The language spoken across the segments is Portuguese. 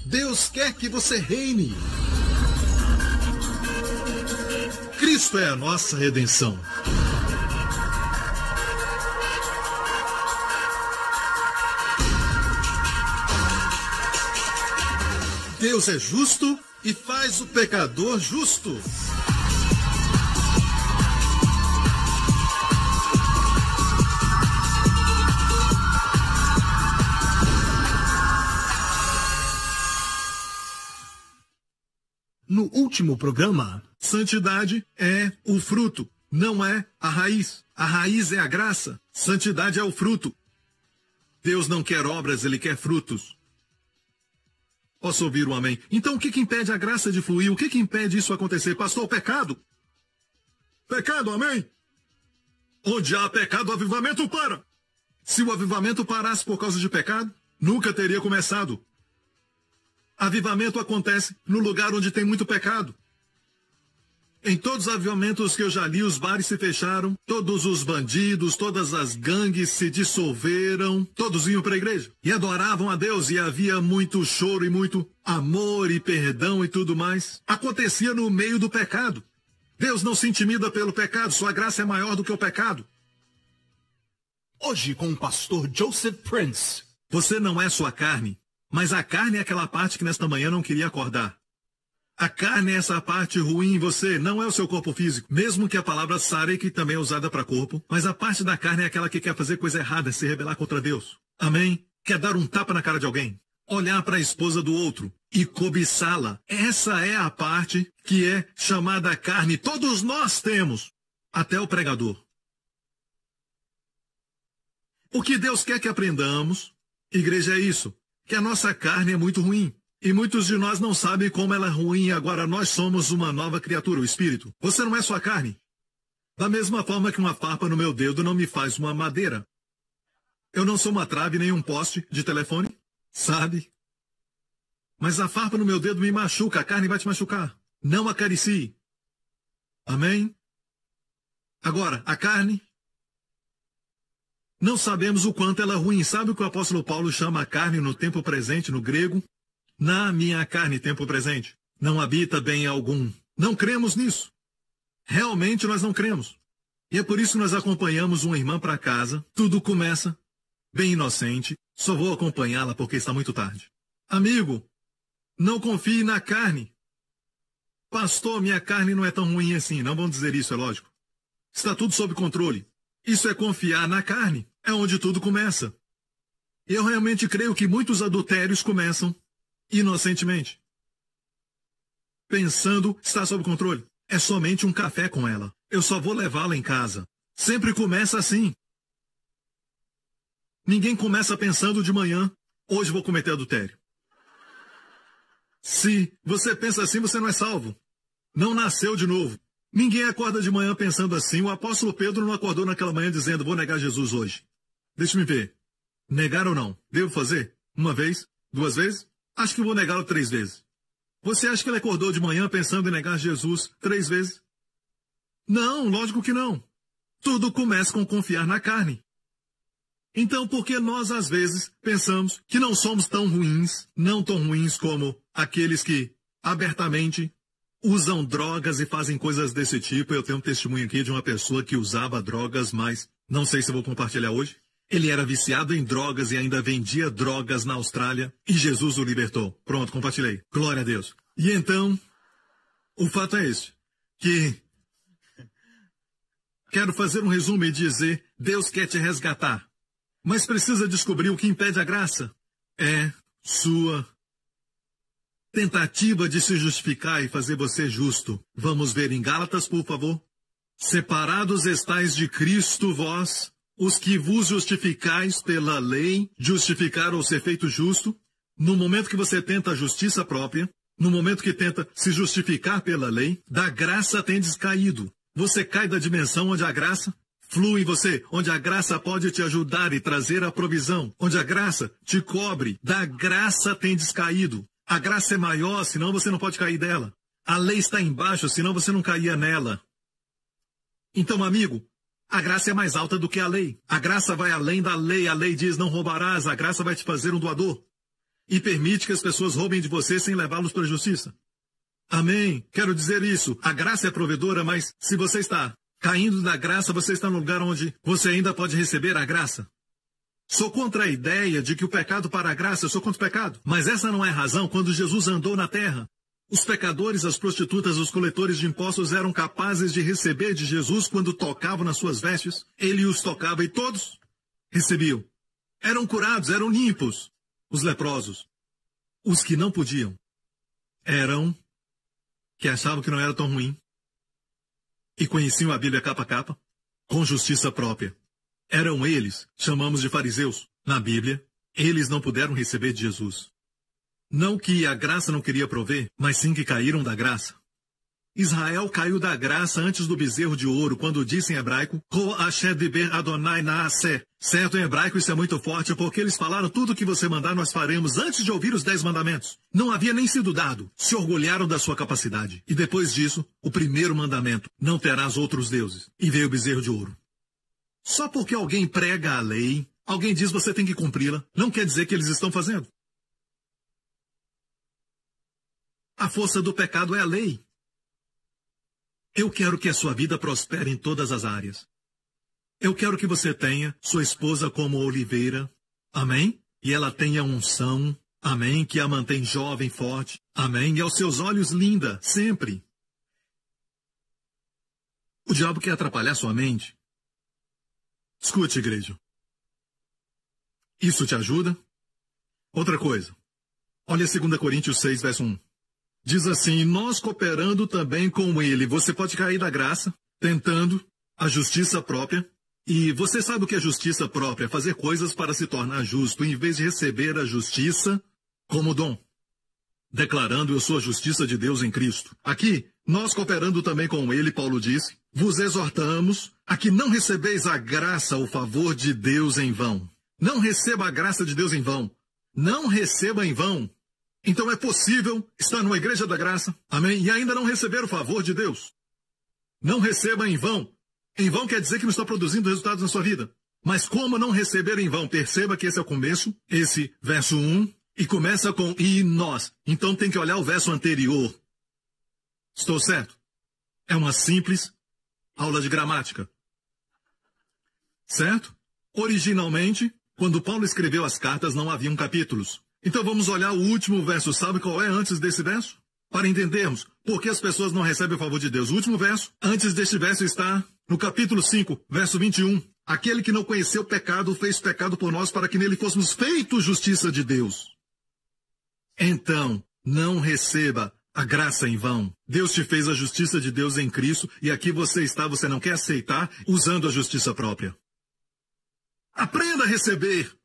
Deus quer que você reine. Cristo é a nossa redenção. Deus é justo e faz o pecador justo. No último programa, santidade é o fruto, não é a raiz. A raiz é a graça, santidade é o fruto. Deus não quer obras, ele quer frutos. Posso ouvir um amém? Então o que impede a graça de fluir? O que impede isso acontecer? Pastor, o pecado? Pecado, amém? Onde há pecado, o avivamento para. Se o avivamento parasse por causa de pecado, nunca teria começado. Avivamento acontece no lugar onde tem muito pecado. Em todos os avivamentos que eu já li, os bares se fecharam, todos os bandidos, todas as gangues se dissolveram, todos iam para a igreja e adoravam a Deus, e havia muito choro e muito amor e perdão e tudo mais. Acontecia no meio do pecado. Deus não se intimida pelo pecado, sua graça é maior do que o pecado. Hoje com o pastor Joseph Prince. Você não é sua carne. Mas a carne é aquela parte que nesta manhã não queria acordar. A carne é essa parte ruim em você, não é o seu corpo físico. Mesmo que a palavra sarek também é usada para corpo, mas a parte da carne é aquela que quer fazer coisa errada, se rebelar contra Deus. Amém? Quer dar um tapa na cara de alguém, olhar para a esposa do outro e cobiçá-la. Essa é a parte que é chamada carne. Todos nós temos, até o pregador. O que Deus quer que aprendamos, igreja, é isso. Que a nossa carne é muito ruim. E muitos de nós não sabem como ela é ruim. Agora nós somos uma nova criatura, o Espírito. Você não é sua carne. Da mesma forma que uma farpa no meu dedo não me faz uma madeira. Eu não sou uma trave nem um poste de telefone, sabe? Mas a farpa no meu dedo me machuca, a carne vai te machucar. Não acaricie. Amém? Agora, a carne... Não sabemos o quanto ela é ruim. Sabe o que o apóstolo Paulo chama a carne no tempo presente, no grego? Na minha carne, tempo presente. Não habita bem algum. Não cremos nisso. Realmente nós não cremos. E é por isso que nós acompanhamos uma irmã para casa. Tudo começa bem inocente. Só vou acompanhá-la porque está muito tarde. Amigo, não confie na carne. Pastor, minha carne não é tão ruim assim. Não vão dizer isso, é lógico. Está tudo sob controle. Isso é confiar na carne. É onde tudo começa. Eu realmente creio que muitos adultérios começam inocentemente. Pensando, está sob controle. É somente um café com ela. Eu só vou levá-la em casa. Sempre começa assim. Ninguém começa pensando de manhã, hoje vou cometer adultério. Se você pensa assim, você não é salvo. Não nasceu de novo. Ninguém acorda de manhã pensando assim. O apóstolo Pedro não acordou naquela manhã dizendo, vou negar Jesus hoje. Deixa-me ver. Negar ou não? Devo fazer? Uma vez? 2 vezes? Acho que vou negá-lo 3 vezes. Você acha que ele acordou de manhã pensando em negar Jesus 3 vezes? Não, lógico que não. Tudo começa com confiar na carne. Então, por que nós, às vezes, pensamos que não somos tão ruins, não tão ruins como aqueles que, abertamente, usam drogas e fazem coisas desse tipo? Eu tenho um testemunho aqui de uma pessoa que usava drogas, mas não sei se vou compartilhar hoje. Ele era viciado em drogas e ainda vendia drogas na Austrália e Jesus o libertou. Pronto, compartilhei. Glória a Deus. E então, o fato é esse, que quero fazer um resumo e dizer, Deus quer te resgatar, mas precisa descobrir o que impede a graça. É sua tentativa de se justificar e fazer você justo. Vamos ver em Gálatas, por favor. Separados estais de Cristo vós, os que vos justificais pela lei, justificar ou ser feito justo. No momento que você tenta a justiça própria, no momento que tenta se justificar pela lei, da graça tendes caído. Você cai da dimensão onde a graça flui em você, onde a graça pode te ajudar e trazer a provisão, onde a graça te cobre. Da graça tendes caído. A graça é maior, senão você não pode cair dela. A lei está embaixo, senão você não caía nela. Então, amigo, a graça é mais alta do que a lei. A graça vai além da lei. A lei diz não roubarás. A graça vai te fazer um doador. e permite que as pessoas roubem de você sem levá-los para a justiça. Amém. Quero dizer isso. A graça é provedora, mas se você está caindo da graça, você está no lugar onde você ainda pode receber a graça. Sou contra a ideia de que o pecado para a graça, eu sou contra o pecado. Mas essa não é a razão. Quando Jesus andou na terra, os pecadores, as prostitutas, os coletores de impostos eram capazes de receber de Jesus quando tocavam nas suas vestes. Ele os tocava e todos recebiam. Eram curados, eram limpos. Os leprosos. Os que não podiam eram que achavam que não era tão ruim e conheciam a Bíblia capa a capa, com justiça própria. Eram eles, chamamos de fariseus. Na Bíblia, eles não puderam receber de Jesus. Não que a graça não queria prover, mas sim que caíram da graça. Israel caiu da graça antes do bezerro de ouro, quando disse em hebraico, Ho Asher Diber Adonai Naaseh. Certo, em hebraico isso é muito forte, porque eles falaram tudo o que você mandar nós faremos antes de ouvir os 10 mandamentos. Não havia nem sido dado. Se orgulharam da sua capacidade. E depois disso, o primeiro mandamento, não terás outros deuses. E veio o bezerro de ouro. Só porque alguém prega a lei, alguém diz você tem que cumpri-la, não quer dizer que eles estão fazendo. A força do pecado é a lei. Eu quero que a sua vida prospere em todas as áreas. Eu quero que você tenha sua esposa como oliveira. Amém? E ela tenha unção. Amém? Que a mantém jovem, forte. Amém? E aos seus olhos linda, sempre. O diabo quer atrapalhar sua mente. Escute, igreja. Isso te ajuda? Outra coisa. Olha 2 Coríntios 6, verso 1. Diz assim, nós cooperando também com ele. Você pode cair da graça, tentando a justiça própria. E você sabe o que é justiça própria? Fazer coisas para se tornar justo, em vez de receber a justiça como dom. Declarando, eu sou a justiça de Deus em Cristo. Aqui, nós cooperando também com ele, Paulo disse, vos exortamos a que não recebeis a graça, o favor de Deus em vão. Não receba a graça de Deus em vão. Não receba em vão. Então é possível estar numa igreja da graça, amém, e ainda não receber o favor de Deus. Não receba em vão. Em vão quer dizer que não está produzindo resultados na sua vida. Mas como não receber em vão? Perceba que esse é o começo, esse verso 1, e começa com e nós. Então tem que olhar o verso anterior. Estou certo? É uma simples aula de gramática. Certo? Originalmente, quando Paulo escreveu as cartas, não haviam capítulos. Então vamos olhar o último verso. Sabe qual é antes desse verso? Para entendermos por que as pessoas não recebem o favor de Deus. O último verso, antes deste verso, está no capítulo 5, verso 21. Aquele que não conheceu o pecado, fez pecado por nós para que nele fôssemos feitos justiça de Deus. Então, não receba a graça em vão. Deus te fez a justiça de Deus em Cristo e aqui você está, você não quer aceitar, usando a justiça própria. Aprenda a receber.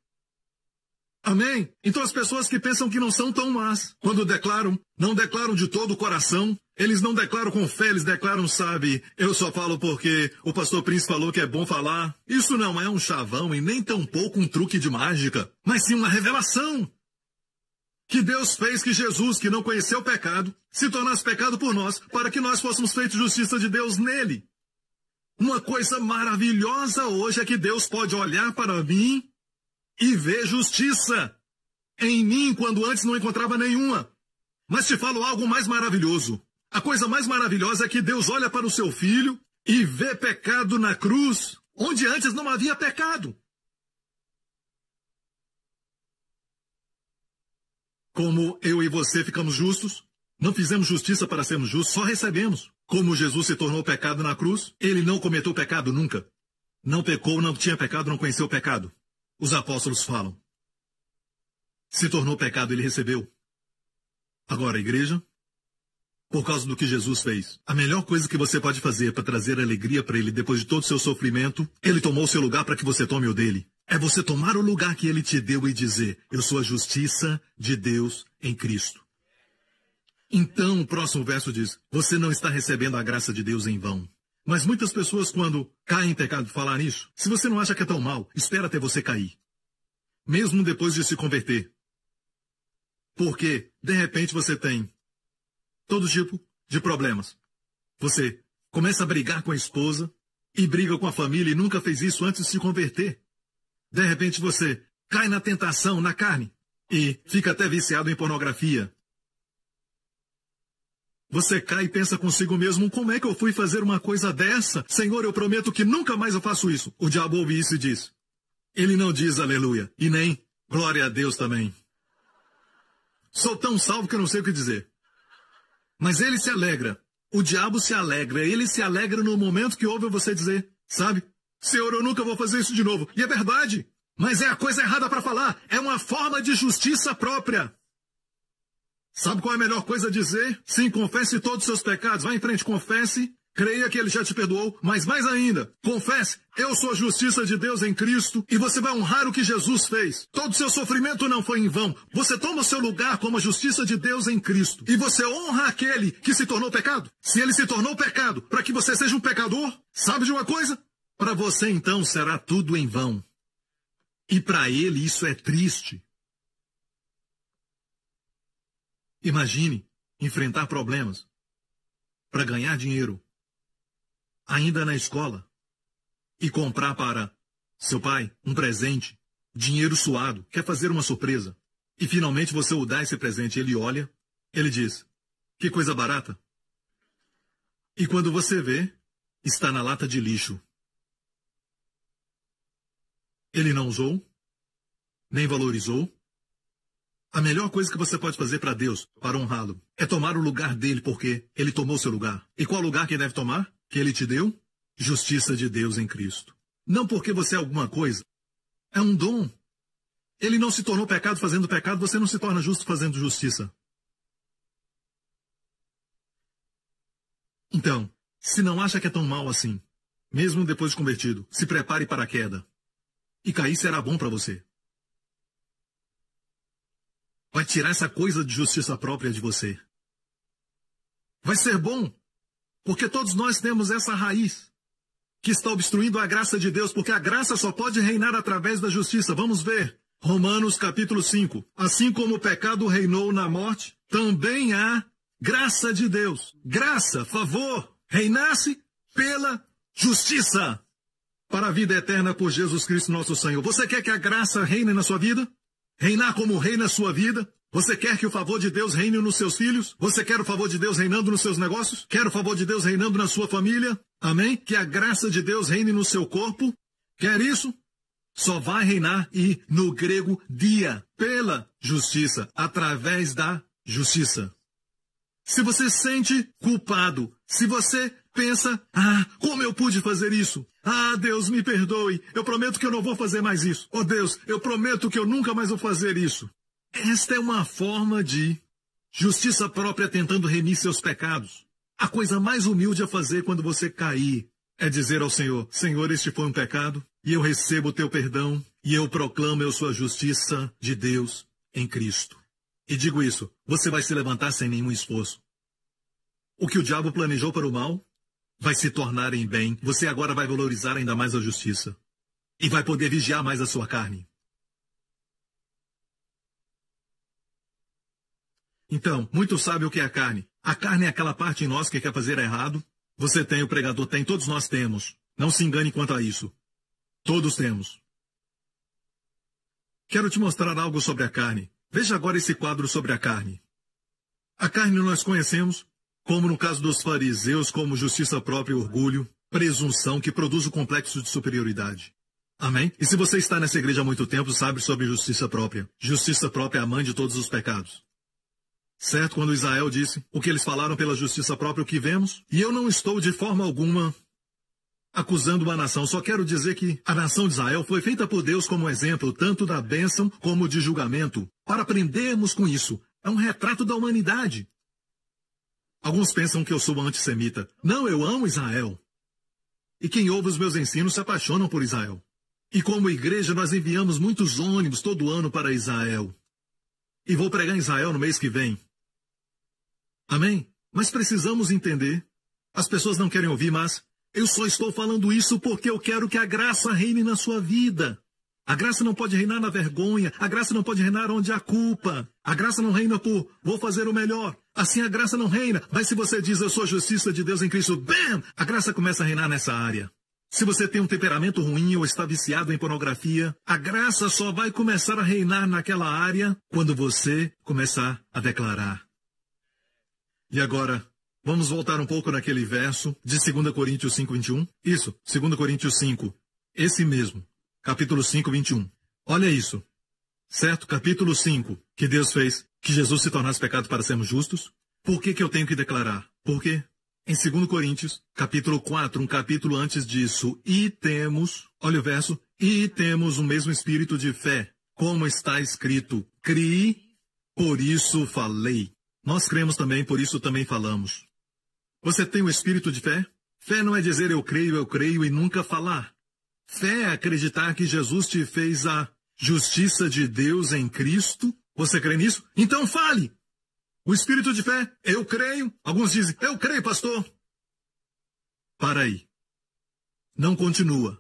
Amém? Então as pessoas que pensam que não são tão más, quando declaram, não declaram de todo o coração, eles não declaram com fé, eles declaram, sabe, eu só falo porque o pastor Prince falou que é bom falar. Isso não é um chavão e nem tampouco um truque de mágica, mas sim uma revelação. Que Deus fez que Jesus, que não conheceu o pecado, se tornasse pecado por nós, para que nós fôssemos feitos justiça de Deus nele. Uma coisa maravilhosa hoje é que Deus pode olhar para mim e ver justiça em mim quando antes não encontrava nenhuma. Mas te falo algo mais maravilhoso. A coisa mais maravilhosa é que Deus olha para o seu filho e vê pecado na cruz, onde antes não havia pecado. Como eu e você ficamos justos, não fizemos justiça para sermos justos, só recebemos. Como Jesus se tornou pecado na cruz, ele não cometeu pecado nunca. Não pecou, não tinha pecado, não conheceu o pecado. Os apóstolos falam. Se tornou pecado, ele recebeu. Agora, a igreja, por causa do que Jesus fez, a melhor coisa que você pode fazer para trazer alegria para ele depois de todo o seu sofrimento, ele tomou o seu lugar para que você tome o dele. É você tomar o lugar que ele te deu e dizer, eu sou a justiça de Deus em Cristo. Então, o próximo verso diz, você não está recebendo a graça de Deus em vão. Mas muitas pessoas, quando caem em pecado, falam isso. Se você não acha que é tão mal, espera até você cair. Mesmo depois de se converter. Porque, de repente, você tem todo tipo de problemas. Você começa a brigar com a esposa e briga com a família e nunca fez isso antes de se converter. De repente, você cai na tentação, na carne. e fica até viciado em pornografia. Você cai e pensa consigo mesmo, como é que eu fui fazer uma coisa dessa? Senhor, eu prometo que nunca mais eu faço isso. O diabo ouve isso e diz. Ele não diz aleluia, e nem glória a Deus também. Sou tão salvo que eu não sei o que dizer. Mas ele se alegra. O diabo se alegra. Ele se alegra no momento que ouve você dizer, sabe? Senhor, eu nunca vou fazer isso de novo. E é verdade. Mas é a coisa errada para falar. É uma forma de justiça própria. Sabe qual é a melhor coisa a dizer? Sim, confesse todos os seus pecados. Vá em frente, confesse. Creia que ele já te perdoou. Mas mais ainda, confesse. Eu sou a justiça de Deus em Cristo. E você vai honrar o que Jesus fez. Todo o seu sofrimento não foi em vão. Você toma o seu lugar como a justiça de Deus em Cristo. E você honra aquele que se tornou pecado. Se ele se tornou pecado para que você seja um pecador, sabe de uma coisa? Para você então será tudo em vão. E para ele isso é triste. Imagine enfrentar problemas para ganhar dinheiro, ainda na escola, e comprar para seu pai um presente, dinheiro suado, quer fazer uma surpresa, e finalmente você o dá esse presente, ele olha, ele diz, que coisa barata. E quando você vê, está na lata de lixo. Ele não usou, nem valorizou. A melhor coisa que você pode fazer para Deus, para honrá-lo, é tomar o lugar dele, porque ele tomou seu lugar. E qual lugar que ele deve tomar? Que ele te deu? Justiça de Deus em Cristo. Não porque você é alguma coisa. É um dom. Ele não se tornou pecado fazendo pecado, você não se torna justo fazendo justiça. Então, se não acha que é tão mal assim, mesmo depois de convertido, se prepare para a queda. E cair será bom para você. Vai tirar essa coisa de justiça própria de você. Vai ser bom, porque todos nós temos essa raiz que está obstruindo a graça de Deus, porque a graça só pode reinar através da justiça. Vamos ver. Romanos capítulo 5. Assim como o pecado reinou na morte, também há graça de Deus. Graça, favor, reinasse pela justiça para a vida eterna por Jesus Cristo nosso Senhor. Você quer que a graça reine na sua vida? Reinar como rei na sua vida? Você quer que o favor de Deus reine nos seus filhos? Você quer o favor de Deus reinando nos seus negócios? Quer o favor de Deus reinando na sua família? Amém? Que a graça de Deus reine no seu corpo? Quer isso? Só vai reinar e, no grego, dia, pela justiça, através da justiça. Se você se sente culpado, se você pensa, como eu pude fazer isso? Deus, me perdoe, eu prometo que eu não vou fazer mais isso. Oh Deus, eu prometo que eu nunca mais vou fazer isso. Esta é uma forma de justiça própria tentando remir seus pecados. A coisa mais humilde a fazer quando você cair é dizer ao Senhor, Senhor, este foi um pecado, e eu recebo o teu perdão, e eu proclamo eu sou a justiça de Deus em Cristo. E digo isso, você vai se levantar sem nenhum esforço. O que o diabo planejou para o mal vai se tornar em bem. Você agora vai valorizar ainda mais a justiça. E vai poder vigiar mais a sua carne. Então, muitos sabem o que é a carne. A carne é aquela parte em nós que quer fazer errado. Você tem, o pregador tem, todos nós temos. Não se engane quanto a isso. Todos temos. Quero te mostrar algo sobre a carne. Veja agora esse quadro sobre a carne. A carne nós conhecemos, como no caso dos fariseus, como justiça própria e orgulho, presunção que produz o complexo de superioridade. Amém? E se você está nessa igreja há muito tempo, sabe sobre justiça própria. Justiça própria é a mãe de todos os pecados. Certo? Quando Israel disse o que eles falaram pela justiça própria, o que vemos? E eu não estou de forma alguma acusando uma nação. Só quero dizer que a nação de Israel foi feita por Deus como exemplo, tanto da bênção como de julgamento. Para aprendermos com isso, é um retrato da humanidade. Alguns pensam que eu sou antissemita. Não, eu amo Israel. E quem ouve os meus ensinos se apaixonam por Israel. E como igreja, nós enviamos muitos ônibus todo ano para Israel. E vou pregar em Israel no mês que vem. Amém? Mas precisamos entender. As pessoas não querem ouvir, mas eu só estou falando isso porque eu quero que a graça reine na sua vida. A graça não pode reinar na vergonha. A graça não pode reinar onde há culpa. A graça não reina por vou fazer o melhor. Assim a graça não reina. Mas se você diz eu sou a justiça de Deus em Cristo, bam! A graça começa a reinar nessa área. Se você tem um temperamento ruim ou está viciado em pornografia, a graça só vai começar a reinar naquela área quando você começar a declarar. E agora, vamos voltar um pouco naquele verso de 2 Coríntios 5, 21. Isso, 2 Coríntios 5. Esse mesmo. Capítulo 5, 21. Olha isso. Certo? Capítulo 5. Que Deus fez que Jesus se tornasse pecado para sermos justos. Por que eu tenho que declarar? Por quê? Em 2 Coríntios, capítulo 4, um capítulo antes disso, e temos, olha o verso, e temos o mesmo espírito de fé, como está escrito, criei, por isso falei. Nós cremos também, por isso também falamos. Você tem o espírito de fé? Fé não é dizer eu creio e nunca falar. Fé é acreditar que Jesus te fez a justiça de Deus em Cristo. Você crê nisso? Então fale! O espírito de fé, eu creio. Alguns dizem, eu creio, pastor. Para aí. Não continua.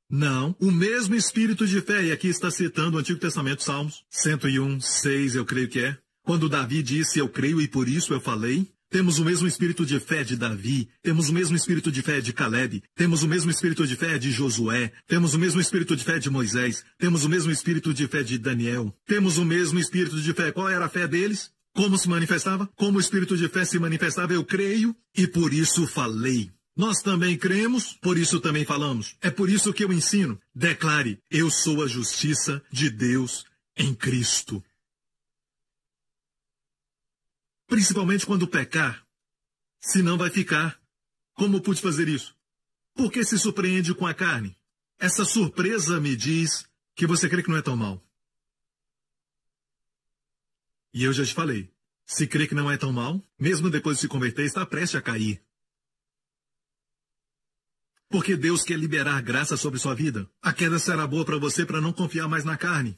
Não, o mesmo espírito de fé, e aqui está citando o Antigo Testamento, Salmos 101, 6, eu creio que é. Quando Davi disse, eu creio e por isso eu falei. Temos o mesmo espírito de fé de Davi, temos o mesmo espírito de fé de Caleb, temos o mesmo espírito de fé de Josué, temos o mesmo espírito de fé de Moisés, temos o mesmo espírito de fé de Daniel, temos o mesmo espírito de fé. Qual era a fé deles? Como se manifestava? Como o espírito de fé se manifestava? Eu creio e por isso falei. Nós também cremos, por isso também falamos. É por isso que eu ensino. Declare, eu sou a justiça de Deus em Cristo. Principalmente quando pecar, senão vai ficar. Como pude fazer isso? Por que se surpreende com a carne? Essa surpresa me diz que você crê que não é tão mal. E eu já te falei, se crê que não é tão mal, mesmo depois de se converter, está prestes a cair. Porque Deus quer liberar graça sobre sua vida. A queda será boa para você para não confiar mais na carne.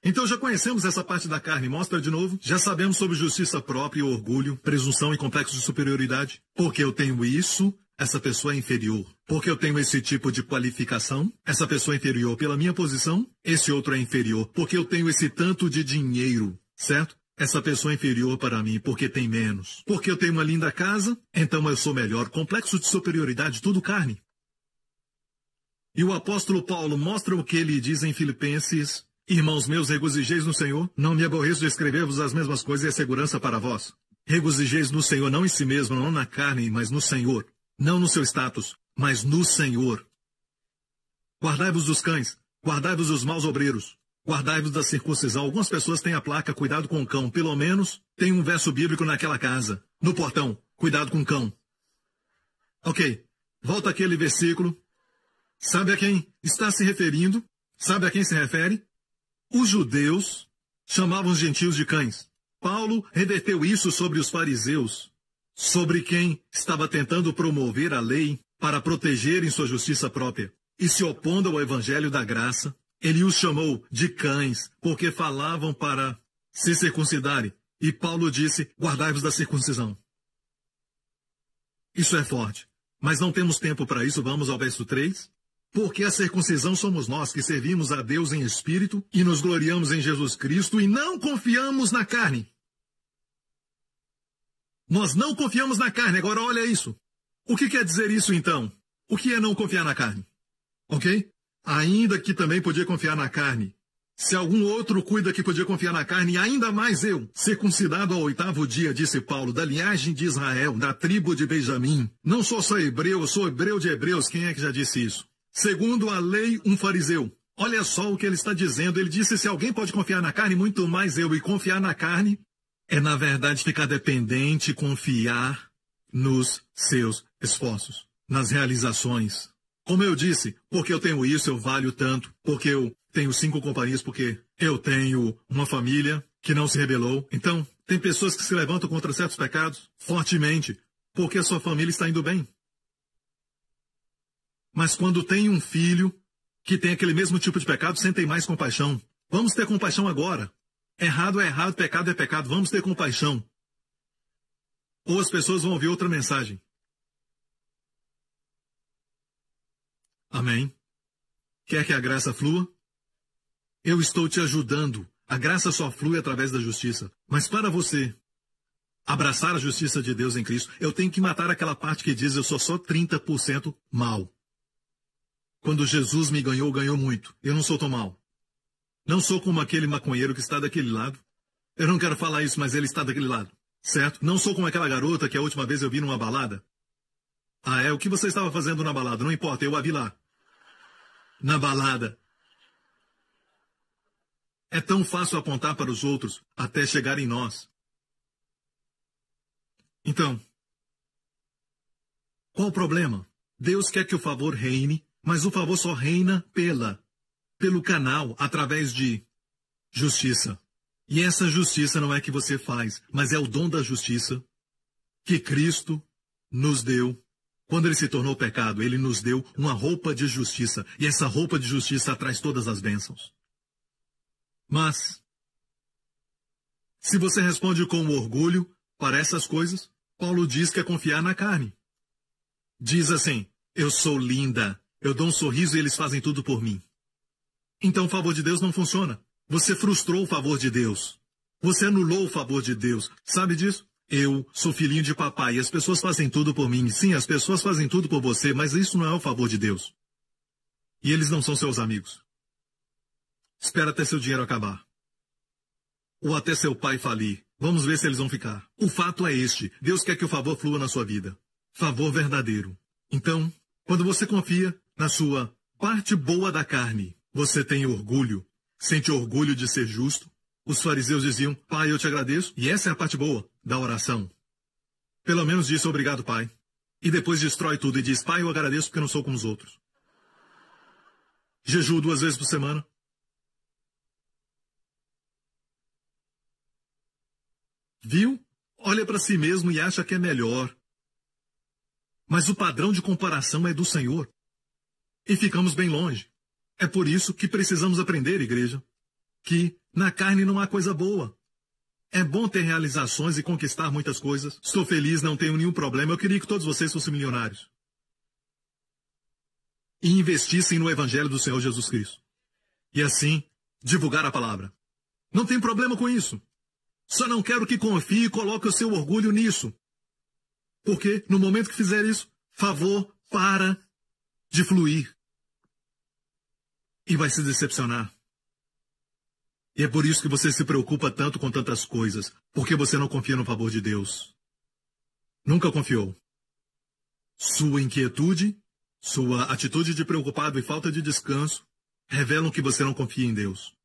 Então já conhecemos essa parte da carne, mostra de novo. Já sabemos sobre justiça própria e orgulho, presunção e complexo de superioridade. Porque eu tenho isso, essa pessoa é inferior. Porque eu tenho esse tipo de qualificação, essa pessoa é inferior pela minha posição, esse outro é inferior. Porque eu tenho esse tanto de dinheiro, certo? Essa pessoa é inferior para mim porque tem menos. Porque eu tenho uma linda casa, então eu sou melhor. Complexo de superioridade, tudo carne. E o apóstolo Paulo mostra o que ele diz em Filipenses: irmãos meus, regozijeis no Senhor. Não me aborreço de escrever-vos as mesmas coisas e é segurança para vós. Regozijeis no Senhor, não em si mesmo, não na carne, mas no Senhor. Não no seu status, mas no Senhor. Guardai-vos dos cães, guardai-vos dos maus obreiros. Guardai-vos da circuncisão. Algumas pessoas têm a placa, cuidado com o cão. Pelo menos tem um verso bíblico naquela casa. No portão, cuidado com o cão. Ok, volta aquele versículo. Sabe a quem está se referindo? Sabe a quem se refere? Os judeus chamavam os gentios de cães. Paulo reverteu isso sobre os fariseus, sobre quem estava tentando promover a lei para protegerem sua justiça própria e se opondo ao evangelho da graça. Ele os chamou de cães, porque falavam para se circuncidarem. E Paulo disse, guardai-vos da circuncisão. Isso é forte. Mas não temos tempo para isso, vamos ao verso 3. Porque a circuncisão somos nós que servimos a Deus em espírito e nos gloriamos em Jesus Cristo e não confiamos na carne. Nós não confiamos na carne. Agora olha isso. O que quer dizer isso então? O que é não confiar na carne? Ok? Ainda que também podia confiar na carne. Se algum outro cuida que podia confiar na carne, ainda mais eu, circuncidado ao 8º dia, disse Paulo, da linhagem de Israel, da tribo de Benjamim. Não sou só hebreu, eu sou hebreu de hebreus. Quem é que já disse isso? Segundo a lei, um fariseu. Olha só o que ele está dizendo. Ele disse, se alguém pode confiar na carne, muito mais eu. E confiar na carne é, na verdade, ficar dependente, confiar nos seus esforços, nas realizações. Como eu disse, porque eu tenho isso, eu valho tanto. Porque eu tenho 5 companhias, porque eu tenho uma família que não se rebelou. Então, tem pessoas que se levantam contra certos pecados fortemente, porque a sua família está indo bem. Mas quando tem um filho que tem aquele mesmo tipo de pecado, sentem mais compaixão. Vamos ter compaixão agora. Errado é errado, pecado é pecado. Vamos ter compaixão. Ou as pessoas vão ouvir outra mensagem. Amém? Quer que a graça flua? Eu estou te ajudando. A graça só flui através da justiça. Mas para você abraçar a justiça de Deus em Cristo, eu tenho que matar aquela parte que diz eu sou só 30% mal. Quando Jesus me ganhou, ganhou muito. Eu não sou tão mal. Não sou como aquele maconheiro que está daquele lado. Eu não quero falar isso, mas ele está daquele lado. Certo? Não sou como aquela garota que a última vez eu vi numa balada. Ah, é? O que você estava fazendo na balada? Não importa, eu a vi lá. Na balada. É tão fácil apontar para os outros até chegar em nós. Então, qual o problema? Deus quer que o favor reine, mas o favor só reina pelo canal, através de justiça. E essa justiça não é que você faz, mas é o dom da justiça que Cristo nos deu. Quando ele se tornou pecado, ele nos deu uma roupa de justiça. E essa roupa de justiça traz todas as bênçãos. Mas, se você responde com orgulho para essas coisas, Paulo diz que é confiar na carne. Diz assim, eu sou linda, eu dou um sorriso e eles fazem tudo por mim. Então o favor de Deus não funciona. Você frustrou o favor de Deus. Você anulou o favor de Deus. Sabe disso? Eu sou filhinho de papai e as pessoas fazem tudo por mim. Sim, as pessoas fazem tudo por você, mas isso não é o favor de Deus. E eles não são seus amigos. Espera até seu dinheiro acabar. Ou até seu pai falir. Vamos ver se eles vão ficar. O fato é este. Deus quer que o favor flua na sua vida. Favor verdadeiro. Então, quando você confia na sua parte boa da carne, você tem orgulho. Sente orgulho de ser justo. Os fariseus diziam, Pai, eu te agradeço. E essa é a parte boa da oração. Pelo menos disse obrigado, Pai. E depois destrói tudo e diz, Pai, eu agradeço porque não sou como os outros. Jejuo 2 vezes por semana. Viu? Olha para si mesmo e acha que é melhor. Mas o padrão de comparação é do Senhor. E ficamos bem longe. É por isso que precisamos aprender, igreja, que na carne não há coisa boa. É bom ter realizações e conquistar muitas coisas. Estou feliz, não tenho nenhum problema. Eu queria que todos vocês fossem milionários. E investissem no Evangelho do Senhor Jesus Cristo. E assim, divulgar a palavra. Não tem problema com isso. Só não quero que confie e coloque o seu orgulho nisso. Porque, no momento que fizer isso, favor para de fluir. E vai se decepcionar. E é por isso que você se preocupa tanto com tantas coisas. Porque você não confia no favor de Deus. Nunca confiou. Sua inquietude, sua atitude de preocupado e falta de descanso revelam que você não confia em Deus.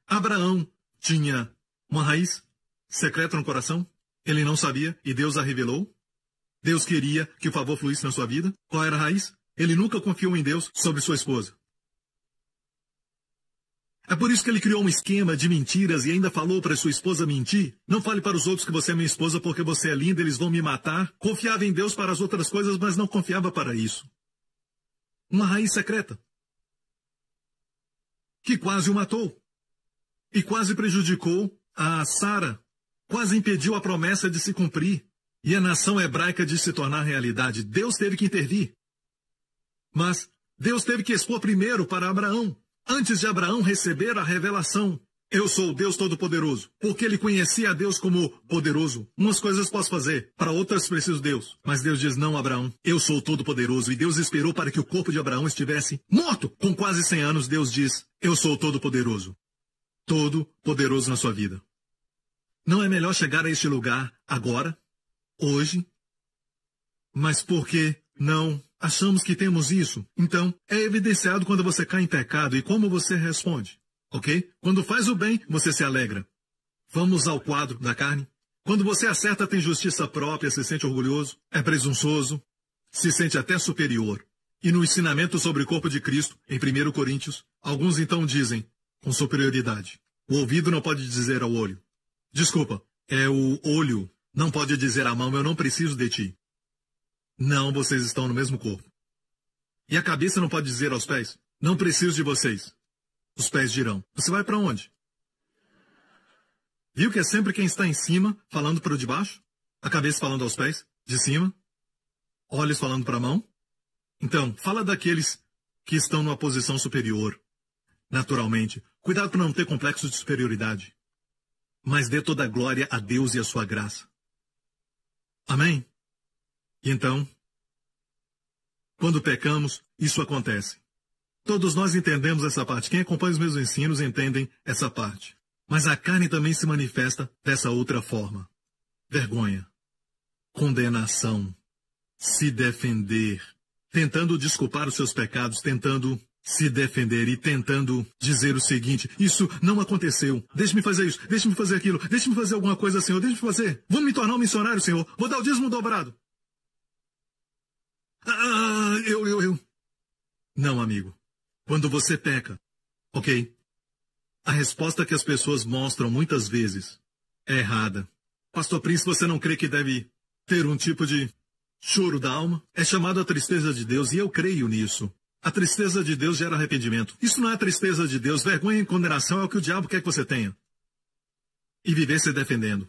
Abraão tinha uma raiz secreta no coração. Ele não sabia e Deus a revelou. Deus queria que o favor fluísse na sua vida. Qual era a raiz? Ele nunca confiou em Deus sobre sua esposa. É por isso que ele criou um esquema de mentiras e ainda falou para sua esposa mentir. Não fale para os outros que você é minha esposa porque você é linda, eles vão me matar. Confiava em Deus para as outras coisas, mas não confiava para isso. Uma raiz secreta. Que quase o matou. E quase prejudicou a Sara. Quase impediu a promessa de se cumprir. E a nação hebraica de se tornar realidade. Deus teve que intervir. Mas Deus teve que expor primeiro para Abraão. Antes de Abraão receber a revelação, eu sou o Deus Todo-Poderoso, porque ele conhecia a Deus como poderoso. Umas coisas posso fazer, para outras preciso Deus. Mas Deus diz, não, Abraão, eu sou o Todo-Poderoso. E Deus esperou para que o corpo de Abraão estivesse morto. Com quase 100 anos, Deus diz, eu sou o Todo-Poderoso. Todo-Poderoso na sua vida. Não é melhor chegar a este lugar agora, hoje? Mas por que não achamos que temos isso? Então, é evidenciado quando você cai em pecado e como você responde, ok? Quando faz o bem, você se alegra. Vamos ao quadro da carne. Quando você acerta, tem justiça própria, se sente orgulhoso, é presunçoso, se sente até superior. E no ensinamento sobre o corpo de Cristo, em 1 Coríntios, alguns então dizem, com superioridade, o ouvido não pode dizer ao olho. Desculpa, é o olho, não pode dizer à mão, eu não preciso de ti. Não, vocês estão no mesmo corpo. E a cabeça não pode dizer aos pés, não preciso de vocês. Os pés dirão, você vai para onde? Viu que é sempre quem está em cima falando para o de baixo? A cabeça falando aos pés, de cima? Olhos falando para a mão? Então, fala daqueles que estão numa posição superior. Naturalmente, cuidado para não ter complexo de superioridade. Mas dê toda a glória a Deus e a sua graça. Amém? E então, quando pecamos, isso acontece. Todos nós entendemos essa parte. Quem acompanha os meus ensinos entendem essa parte. Mas a carne também se manifesta dessa outra forma. Vergonha, condenação, se defender, tentando desculpar os seus pecados, tentando se defender e tentando dizer o seguinte: isso não aconteceu, deixe-me fazer isso, deixe-me fazer aquilo, deixe-me fazer alguma coisa, Senhor, deixe-me fazer, vou me tornar um missionário, Senhor, vou dar o dízimo dobrado. Eu. Não, amigo, quando você peca, ok, a resposta que as pessoas mostram muitas vezes é errada. Pastor Prince, você não crê que deve ter um tipo de choro da alma? É chamado a tristeza de Deus e eu creio nisso. A tristeza de Deus gera arrependimento. Isso não é a tristeza de Deus. Vergonha e condenação é o que o diabo quer que você tenha. E viver se defendendo.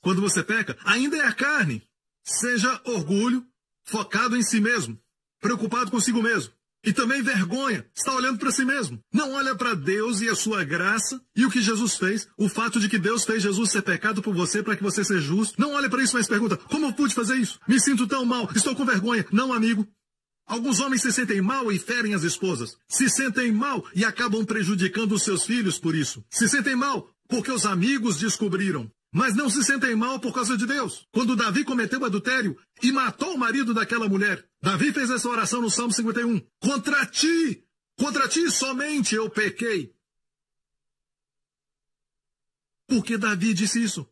Quando você peca, ainda é a carne. Seja orgulho, focado em si mesmo, preocupado consigo mesmo. E também vergonha, está olhando para si mesmo. Não olha para Deus e a sua graça e o que Jesus fez. O fato de que Deus fez Jesus ser pecado por você para que você seja justo. Não olha para isso, mas pergunta: como eu pude fazer isso? Me sinto tão mal, estou com vergonha. Não, amigo. Alguns homens se sentem mal e ferem as esposas. Se sentem mal e acabam prejudicando os seus filhos por isso. Se sentem mal porque os amigos descobriram. Mas não se sentem mal por causa de Deus. Quando Davi cometeu adultério e matou o marido daquela mulher, Davi fez essa oração no Salmo 51. Contra ti somente eu pequei. Por que Davi disse isso?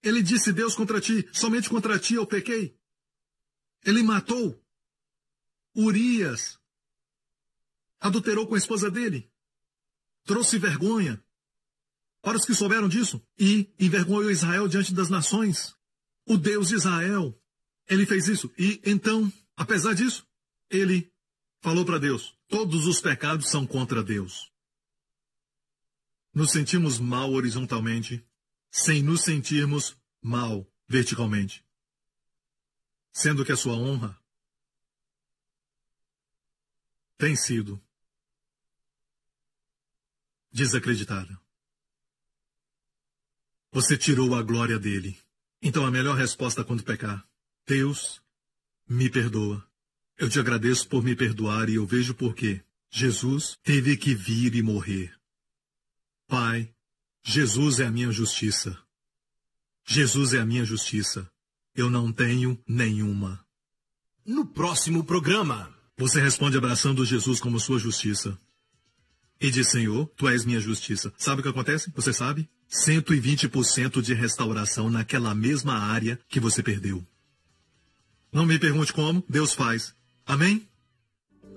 Ele disse: Deus, contra ti, somente contra ti eu pequei. Ele matou Urias. Adulterou com a esposa dele. Trouxe vergonha para os que souberam disso, e envergonhou Israel diante das nações. O Deus de Israel, ele fez isso. E então, apesar disso, ele falou para Deus: todos os pecados são contra Deus. Nos sentimos mal horizontalmente, sem nos sentirmos mal verticalmente. Sendo que a sua honra tem sido desacreditada. Você tirou a glória dele. Então a melhor resposta quando pecar: Deus, me perdoa. Eu te agradeço por me perdoar e eu vejo por quê. Jesus teve que vir e morrer. Pai, Jesus é a minha justiça. Jesus é a minha justiça. Eu não tenho nenhuma. No próximo programa, você responde abraçando Jesus como sua justiça. E diz: Senhor, tu és minha justiça. Sabe o que acontece? Você sabe? 120% de restauração naquela mesma área que você perdeu. Não me pergunte como, Deus faz. Amém?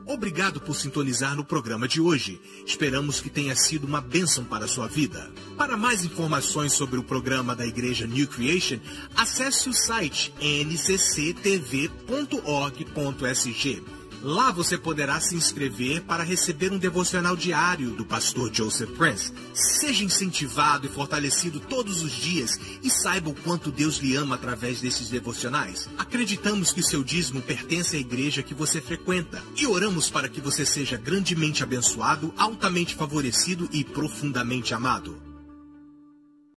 obrigado por sintonizar no programa de hoje. Esperamos que tenha sido uma bênção para a sua vida. Para mais informações sobre o programa da Igreja New Creation, acesse o site ncctv.org.sg. Lá você poderá se inscrever para receber um devocional diário do pastor Joseph Prince. Seja incentivado e fortalecido todos os dias e saiba o quanto Deus lhe ama através desses devocionais. Acreditamos que seu dízimo pertence à igreja que você frequenta e oramos para que você seja grandemente abençoado, altamente favorecido e profundamente amado.